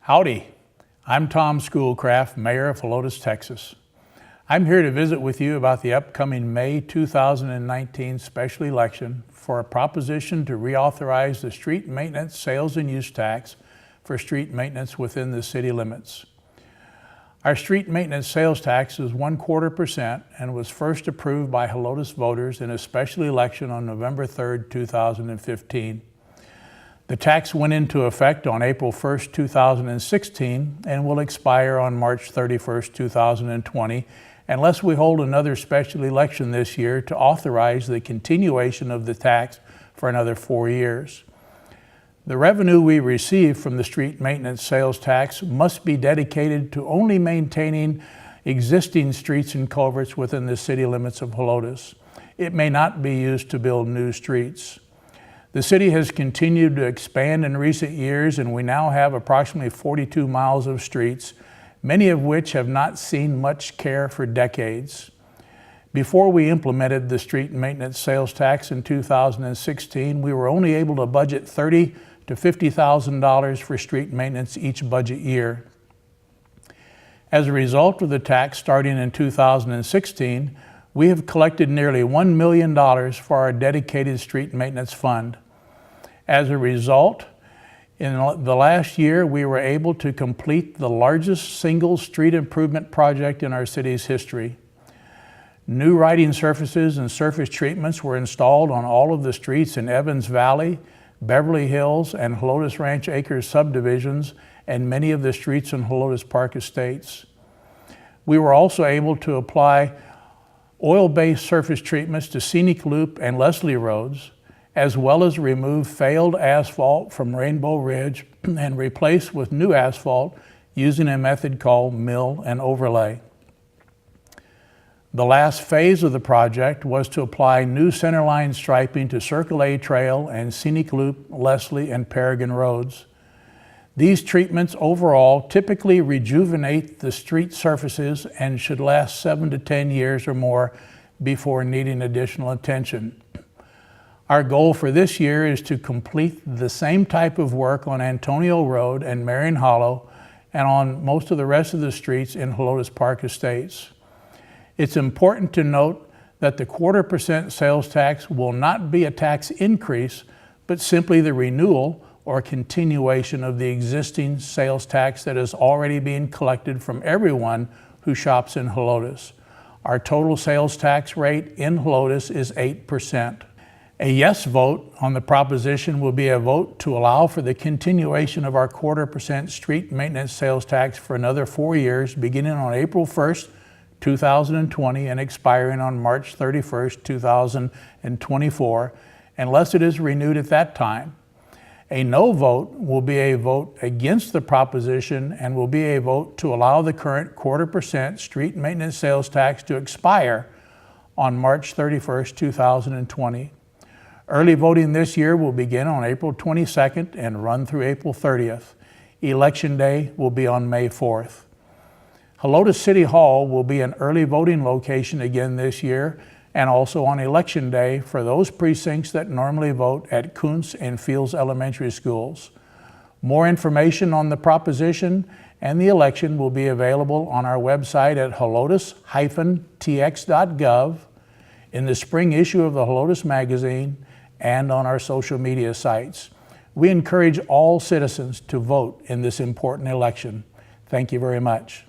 Howdy, I'm Tom Schoolcraft, Mayor of Helotes, Texas. I'm here to visit with you about the upcoming May 2019 special election for a proposition to reauthorize the street maintenance sales and use tax for street maintenance within the city limits. Our street maintenance sales tax is 1/4% and was first approved by Helotes voters in a special election on November 3rd, 2015. The tax went into effect on April 1st, 2016 and will expire on March 31st, 2020 unless we hold another special election this year to authorize the continuation of the tax for another 4 years. The revenue we receive from the street maintenance sales tax must be dedicated to only maintaining existing streets and culverts within the city limits of Helotes. It may not be used to build new streets. The city has continued to expand in recent years, and we now have approximately 42 miles of streets, many of which have not seen much care for decades. Before we implemented the street maintenance sales tax in 2016, we were only able to budget $30,000 to $50,000 for street maintenance each budget year. As a result of the tax starting in 2016, we have collected nearly $1 million for our dedicated street maintenance fund. As a result, in the last year, we were able to complete the largest single street improvement project in our city's history. New riding surfaces and surface treatments were installed on all of the streets in Evans Valley, Beverly Hills, and Helotes Ranch Acres subdivisions, and many of the streets in Helotes Park Estates. We were also able to apply oil-based surface treatments to Scenic Loop and Leslie Roads, as well as remove failed asphalt from Rainbow Ridge and replace with new asphalt using a method called mill and overlay. The last phase of the project was to apply new centerline striping to Circle A Trail and Scenic Loop, Leslie, and Paragon Roads. These treatments overall typically rejuvenate the street surfaces and should last 7 to 10 years or more before needing additional attention. Our goal for this year is to complete the same type of work on Antonio Road and Marion Hollow and on most of the rest of the streets in Helotes Park Estates. It's important to note that the 1/4% sales tax will not be a tax increase, but simply the renewal or continuation of the existing sales tax that is already being collected from everyone who shops in Helotes. Our total sales tax rate in Helotes is 8%. A yes vote on the proposition will be a vote to allow for the continuation of our 1/4% street maintenance sales tax for another 4 years, beginning on April 1st, 2020 and expiring on March 31st, 2024, unless it is renewed at that time. A no vote will be a vote against the proposition and will be a vote to allow the current 1/4% street maintenance sales tax to expire on March 31st, 2020. Early voting this year will begin on April 22nd and run through April 30th. Election Day will be on May 4th. Helotes City Hall will be an early voting location again this year and also on Election Day for those precincts that normally vote at Kuntz and Fields Elementary Schools. More information on the proposition and the election will be available on our website at helotes-tx.gov, in the spring issue of the Helotes Magazine, and on our social media sites. We encourage all citizens to vote in this important election. Thank you very much.